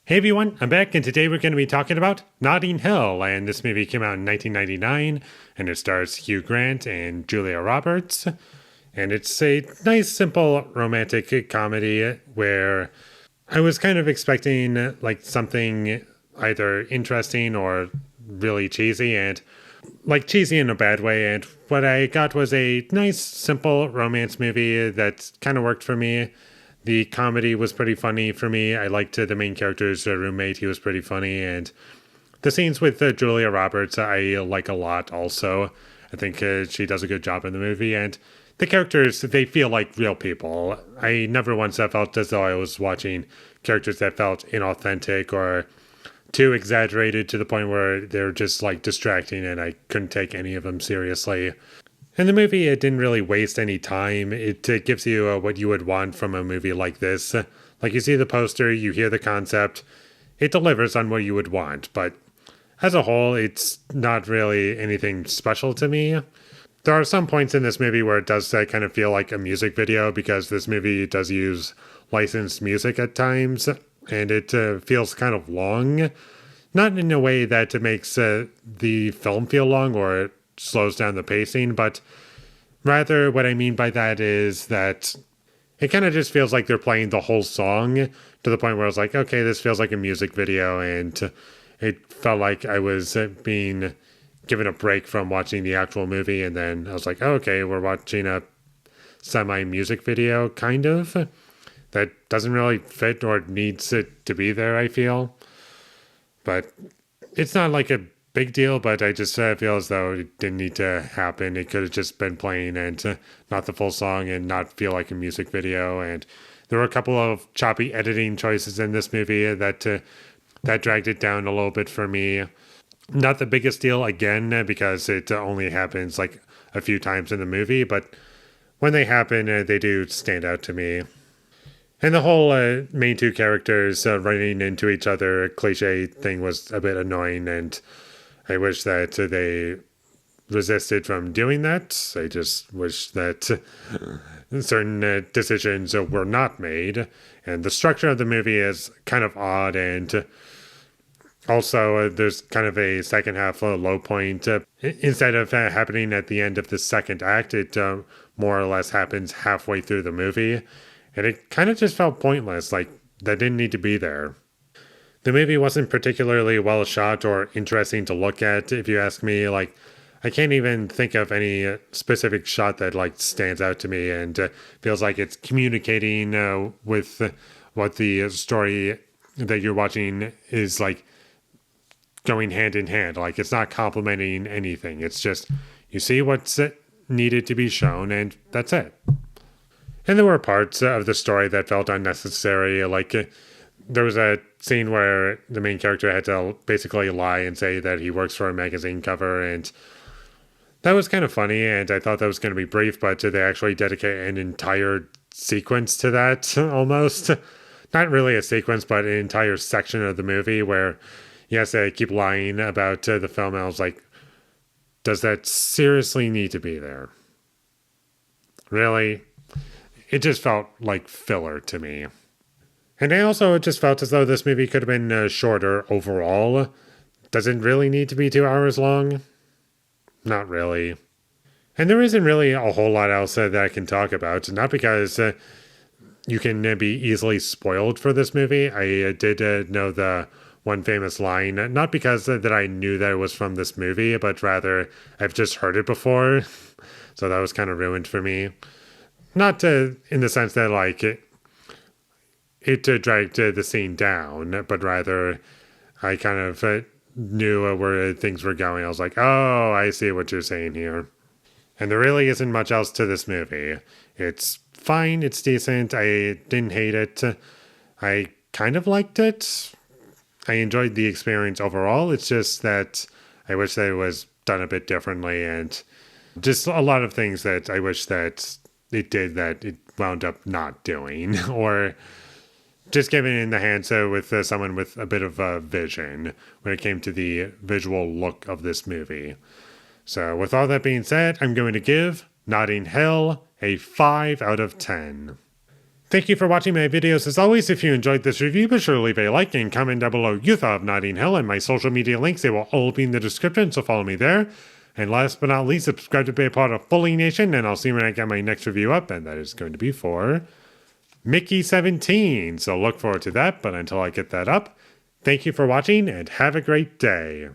Hey everyone, I'm back, and today we're going to be talking about Notting Hill. And this movie came out in 1999, and it stars Hugh Grant and Julia Roberts. And it's a nice, simple romantic comedy where I was kind of expecting like something either interesting or really cheesy, and like cheesy in a bad way. And what I got was a nice, simple romance movie that kind of worked for me. The comedy was pretty funny for me. I liked the main character's roommate. He was pretty funny. And the scenes with Julia Roberts, I like a lot also. I think she does a good job in the movie. And the characters, they feel like real people. I never once felt as though I was watching characters that felt inauthentic or too exaggerated to the point where they're just like distracting and I couldn't take any of them seriously. And the movie, it didn't really waste any time. It gives you what you would want from a movie like this. Like you see the poster, you hear the concept, it delivers on what you would want. But as a whole, it's not really anything special to me. There are some points in this movie where it does kind of feel like a music video because this movie does use licensed music at times, and it feels kind of long. Not in a way that it makes the film feel long or it slows down the pacing, but rather what I mean by that is that it kind of just feels like they're playing the whole song to the point where I was like, okay, this feels like a music video, and it felt like I was being given a break from watching the actual movie, and then I was like, oh, okay, we're watching a semi-music video, kind of. That doesn't really fit or needs it to be there, I feel. But it's not like a big deal, but I just feel as though it didn't need to happen. It could have just been plain and not the full song and not feel like a music video. And there were a couple of choppy editing choices in this movie that dragged it down a little bit for me. Not the biggest deal, again, because it only happens like a few times in the movie, but when they happen, they do stand out to me. And the whole main two characters running into each other cliche thing was a bit annoying, and I wish that they resisted from doing that. I just wish that certain decisions were not made. And the structure of the movie is kind of odd, and also there's kind of a second half low point. Instead of happening at the end of the second act, it more or less happens halfway through the movie. And it kind of just felt pointless, like that didn't need to be there. The movie wasn't particularly well shot or interesting to look at, if you ask me. Like, I can't even think of any specific shot that like stands out to me and feels like it's communicating with what the story that you're watching is like going hand in hand. Like, it's not complementing anything. It's just you see what's needed to be shown, and that's it. And there were parts of the story that felt unnecessary. Like, there was a scene where the main character had to basically lie and say that he works for a magazine cover, and that was kind of funny, and I thought that was going to be brief, but they actually dedicate an entire sequence to that, almost. Not really a sequence, but an entire section of the movie where, yes, they keep lying about the film, and I was like, does that seriously need to be there? Really? It just felt like filler to me. And I also just felt as though this movie could have been shorter overall. Does it really need to be 2 hours long? Not really. And there isn't really a whole lot else that I can talk about. Not because you can be easily spoiled for this movie. I did know the one famous line, not because that I knew that it was from this movie, but rather I've just heard it before. So that was kind of ruined for me. Not in the sense that, like, it dragged the scene down, but rather I kind of knew where things were going. I was like, oh, I see what you're saying here. And there really isn't much else to this movie. It's fine. It's decent. I didn't hate it. I kind of liked it. I enjoyed the experience overall. It's just that I wish that it was done a bit differently, and just a lot of things that I wish that it did that it wound up not doing, or just giving it in the hands with someone with a bit of a vision when it came to the visual look of this movie. So with all that being said, I'm going to give Notting Hill a 5 out of 10. Thank you for watching my videos. As always, if you enjoyed this review, be sure to leave a like and comment down below your thought of Notting Hill, and my social media links, they will all be in the description, so follow me there. And last but not least, subscribe to be a part of Foley Nation, and I'll see you when I get my next review up, and that is going to be for Mickey 17. So look forward to that, but until I get that up, thank you for watching, and have a great day.